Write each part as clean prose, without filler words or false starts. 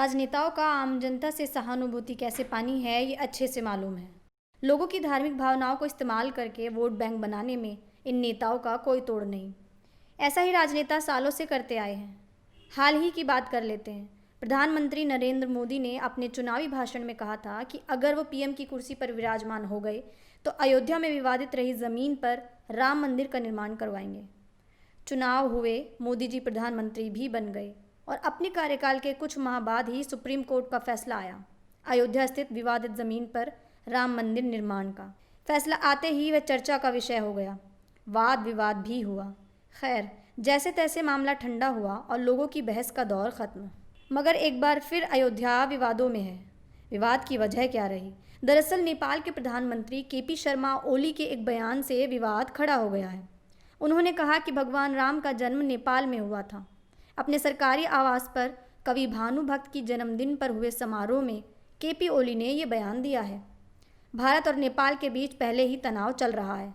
राजनेताओं का आम जनता से सहानुभूति कैसे पानी है, ये अच्छे से मालूम है। लोगों की धार्मिक भावनाओं को इस्तेमाल करके वोट बैंक बनाने में इन नेताओं का कोई तोड़ नहीं। ऐसा ही राजनेता सालों से करते आए हैं। हाल ही की बात कर लेते हैं। प्रधानमंत्री नरेंद्र मोदी ने अपने चुनावी भाषण में कहा था कि अगर वो पीएम की कुर्सी पर विराजमान हो गए तो अयोध्या में विवादित रही ज़मीन पर राम मंदिर का निर्माण करवाएंगे। चुनाव हुए, मोदी जी प्रधानमंत्री भी बन गए और अपने कार्यकाल के कुछ माह बाद ही सुप्रीम कोर्ट का फैसला आया अयोध्या स्थित विवादित ज़मीन पर राम मंदिर निर्माण का। फैसला आते ही वह चर्चा का विषय हो गया, वाद विवाद भी हुआ। खैर, जैसे तैसे मामला ठंडा हुआ और लोगों की बहस का दौर ख़त्म। मगर एक बार फिर अयोध्या विवादों में है। विवाद की वजह क्या रही? दरअसल नेपाल के प्रधानमंत्री केपी शर्मा ओली के एक बयान से विवाद खड़ा हो गया है। उन्होंने कहा कि भगवान राम का जन्म नेपाल में हुआ था। अपने सरकारी आवास पर कवि भानुभक्त की जन्मदिन पर हुए समारोह में केपी ओली ने ये बयान दिया है। भारत और नेपाल के बीच पहले ही तनाव चल रहा है।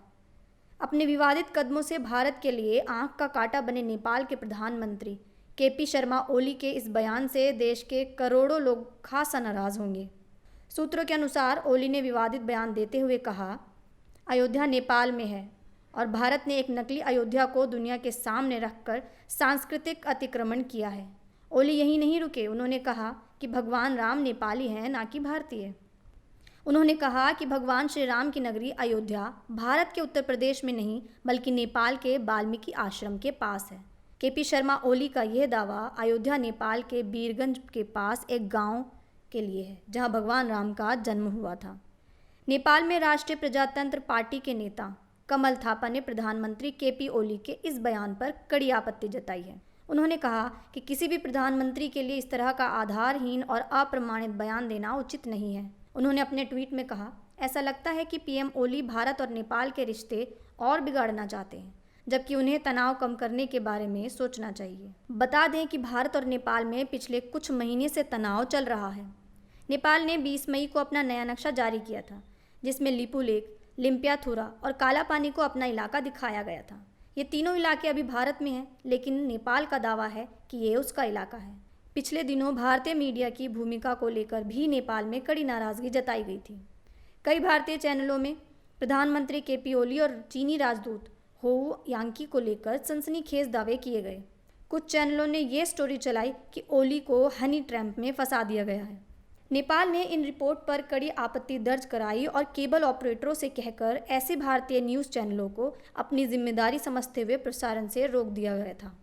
अपने विवादित कदमों से भारत के लिए आंख का कांटा बने नेपाल के प्रधानमंत्री केपी शर्मा ओली के इस बयान से देश के करोड़ों लोग खासा नाराज़ होंगे। सूत्रों के अनुसार ओली ने विवादित बयान देते हुए कहा, अयोध्या नेपाल में है और भारत ने एक नकली अयोध्या को दुनिया के सामने रखकर सांस्कृतिक अतिक्रमण किया है। ओली यहीं नहीं रुके, उन्होंने कहा कि भगवान राम नेपाली हैं, ना कि भारतीय। उन्होंने कहा कि भगवान श्री राम की नगरी अयोध्या भारत के उत्तर प्रदेश में नहीं बल्कि नेपाल के वाल्मीकि आश्रम के पास है। केपी शर्मा ओली का यह दावा अयोध्या नेपाल के बीरगंज के पास एक गांव के लिए है जहां भगवान राम का जन्म हुआ था। नेपाल में राष्ट्रीय प्रजातंत्र पार्टी के नेता कमल थापा ने प्रधानमंत्री केपी ओली के इस बयान पर कड़ी आपत्ति जताई है। उन्होंने कहा कि किसी भी प्रधानमंत्री के लिए इस तरह का आधारहीन और अप्रमाणित बयान देना उचित नहीं है। उन्होंने अपने ट्वीट में कहा, ऐसा लगता है कि पीएम ओली भारत और नेपाल के रिश्ते और बिगाड़ना चाहते हैं, जबकि उन्हें तनाव कम करने के बारे में सोचना चाहिए। बता दें कि भारत और नेपाल में पिछले कुछ महीने से तनाव चल रहा है। नेपाल ने 20 मई को अपना नया नक्शा जारी किया था, जिसमें लिपुलेख, लिम्पियाथुरा और कालापानी को अपना इलाका दिखाया गया था। ये तीनों इलाके अभी भारत में हैं, लेकिन नेपाल का दावा है कि ये उसका इलाका है। पिछले दिनों भारतीय मीडिया की भूमिका को लेकर भी नेपाल में कड़ी नाराज़गी जताई गई थी। कई भारतीय चैनलों में प्रधानमंत्री केपी ओली और चीनी राजदूत हो यांकी को लेकर सनसनीखेज दावे किए गए। कुछ चैनलों ने ये स्टोरी चलाई कि ओली को हनी ट्रैप में फंसा दिया गया है। नेपाल ने इन रिपोर्ट पर कड़ी आपत्ति दर्ज कराई और केबल ऑपरेटरों से कहकर ऐसे भारतीय न्यूज़ चैनलों को अपनी जिम्मेदारी समझते हुए प्रसारण से रोक दिया गया था।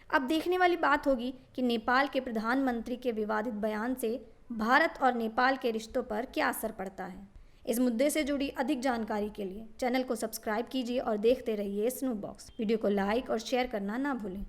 अब देखने वाली बात होगी कि नेपाल के प्रधानमंत्री के विवादित बयान से भारत और नेपाल के रिश्तों पर क्या असर पड़ता है। इस मुद्दे से जुड़ी अधिक जानकारी के लिए चैनल को सब्सक्राइब कीजिए और देखते रहिए स्नूप बॉक्स। वीडियो को लाइक और शेयर करना ना भूलें।